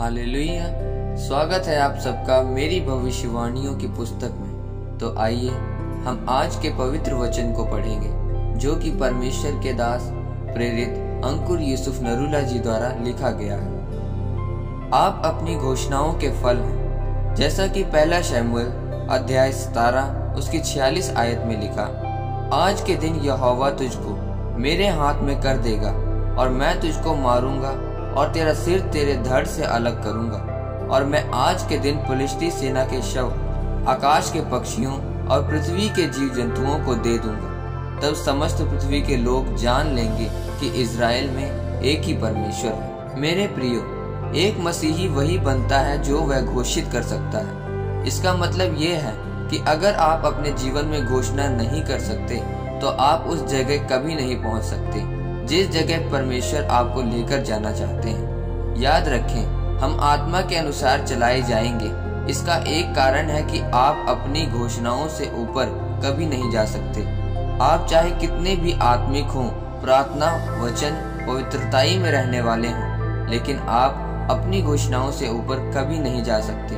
Hallelujah. स्वागत है आप सबका मेरी भविष्यवाणियों की पुस्तक में। तो आइए हम आज के पवित्र वचन को पढ़ेंगे जो कि परमेश्वर के दास प्रेरित अंकुर यूसुफ नरूला जी द्वारा लिखा गया है। आप अपनी घोषणाओं के फल हैं, जैसा कि पहला शमूएल अध्याय 17 उसकी 46 आयत में लिखा, आज के दिन यहोवा तुझको मेरे हाथ में कर देगा और मैं तुझको मारूंगा और तेरा सिर तेरे धड़ से अलग करूंगा। और मैं आज के दिन फिलिस्ती सेना के शव आकाश के पक्षियों और पृथ्वी के जीव जंतुओं को दे दूंगा। तब समस्त पृथ्वी के लोग जान लेंगे कि इज़राइल में एक ही परमेश्वर है। मेरे प्रियो, एक मसीही वही बनता है जो वह घोषित कर सकता है। इसका मतलब यह है कि अगर आप अपने जीवन में घोषणा नहीं कर सकते तो आप उस जगह कभी नहीं पहुंच सकते जिस जगह परमेश्वर आपको लेकर जाना चाहते हैं। याद रखें, हम आत्मा के अनुसार चलाए जाएंगे। इसका एक कारण है कि आप अपनी घोषणाओं से ऊपर कभी नहीं जा सकते। आप चाहे कितने भी आत्मिक हों, प्रार्थना, वचन, पवित्रताई में रहने वाले हों, लेकिन आप अपनी घोषणाओं से ऊपर कभी नहीं जा सकते।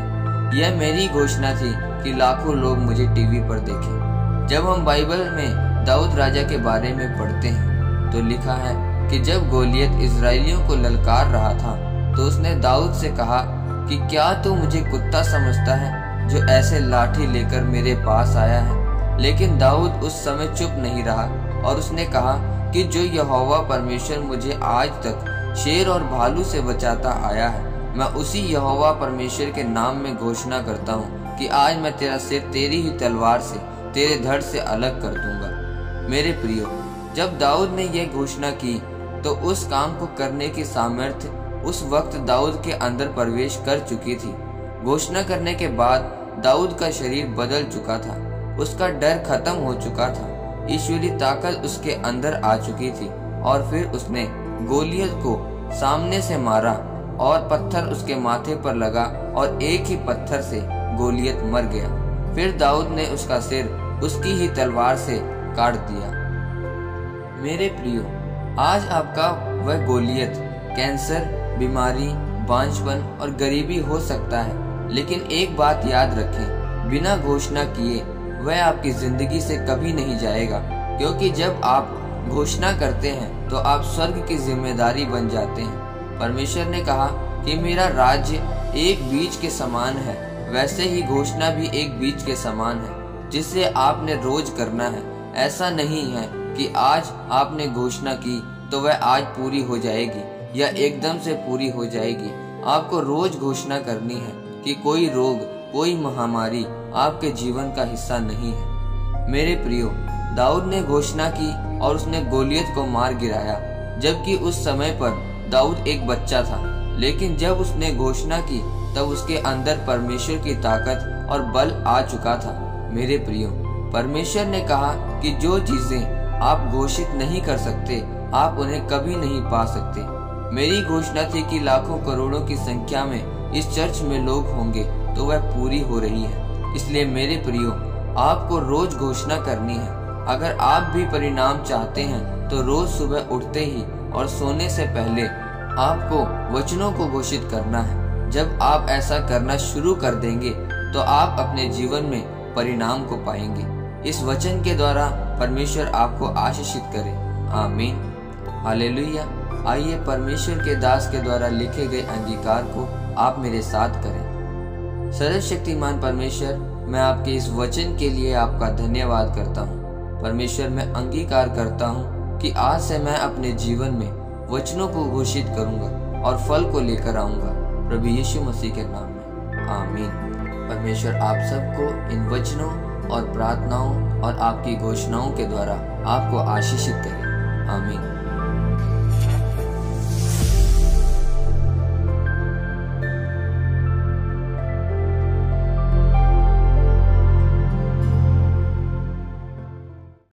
यह मेरी घोषणा थी कि लाखों लोग मुझे टीवी पर देखें। जब हम बाइबल में दाऊद राजा के बारे में पढ़ते हैं तो लिखा है कि जब गोलियत इजरायलियों को ललकार रहा था तो उसने दाऊद से कहा कि क्या तू मुझे कुत्ता समझता है जो ऐसे लाठी लेकर मेरे पास आया है। लेकिन दाऊद उस समय चुप नहीं रहा और उसने कहा कि जो यहोवा परमेश्वर मुझे आज तक शेर और भालू से बचाता आया है, मैं उसी यहोवा परमेश्वर के नाम में घोषणा करता हूँ कि आज मैं तेरा सिर तेरी ही तलवार से तेरे धड़ से अलग कर दूंगा। मेरे प्रियो, जब दाऊद ने यह घोषणा की तो उस काम को करने की सामर्थ्य उस वक्त दाऊद के अंदर प्रवेश कर चुकी थी। घोषणा करने के बाद दाऊद का शरीर बदल चुका था, उसका डर खत्म हो चुका था, ईश्वरीय ताकत उसके अंदर आ चुकी थी। और फिर उसने गोलियत को सामने से मारा और पत्थर उसके माथे पर लगा और एक ही पत्थर से गोलियत मर गया। फिर दाऊद ने उसका सिर उसकी ही तलवार से काट दिया। मेरे प्रियो, आज आपका वह गोलियत कैंसर, बीमारी, बांझपन और गरीबी हो सकता है, लेकिन एक बात याद रखें, बिना घोषणा किए वह आपकी जिंदगी से कभी नहीं जाएगा। क्योंकि जब आप घोषणा करते हैं तो आप स्वर्ग की जिम्मेदारी बन जाते हैं। परमेश्वर ने कहा कि मेरा राज्य एक बीज के समान है, वैसे ही घोषणा भी एक बीज के समान है जिसे आपने रोज करना है। ऐसा नहीं है कि आज आपने घोषणा की तो वह आज पूरी हो जाएगी या एकदम से पूरी हो जाएगी। आपको रोज घोषणा करनी है कि कोई रोग, कोई महामारी आपके जीवन का हिस्सा नहीं है। मेरे प्रियो, दाऊद ने घोषणा की और उसने गोलियत को मार गिराया, जबकि उस समय पर दाऊद एक बच्चा था। लेकिन जब उसने घोषणा की तब उसके अंदर परमेश्वर की ताकत और बल आ चुका था। मेरे प्रियो, परमेश्वर ने कहा कि जो चीजें आप घोषित नहीं कर सकते आप उन्हें कभी नहीं पा सकते। मेरी घोषणा थी कि लाखों करोड़ों की संख्या में इस चर्च में लोग होंगे, तो वह पूरी हो रही है। इसलिए मेरे प्रियो, आपको रोज घोषणा करनी है। अगर आप भी परिणाम चाहते हैं तो रोज सुबह उठते ही और सोने से पहले आपको वचनों को घोषित करना है। जब आप ऐसा करना शुरू कर देंगे तो आप अपने जीवन में परिणाम को पाएंगे। इस वचन के द्वारा परमेश्वर आपको आशीषित करे। आमीन। हालेलुया। आइए परमेश्वर के दास के द्वारा लिखे गए अंगीकार को आप मेरे साथ करें। सर्वशक्तिमान परमेश्वर, मैं आपके इस वचन के लिए आपका धन्यवाद करता हूँ। परमेश्वर, मैं अंगीकार करता हूँ कि आज से मैं अपने जीवन में वचनों को घोषित करूँगा और फल को लेकर आऊँगा, प्रभु यीशु मसीह के नाम में। आमीन। परमेश्वर आप सबको इन वचनों और प्रार्थनाओं और आपकी घोषणाओं के द्वारा आपको आशीषित करे। आमीन।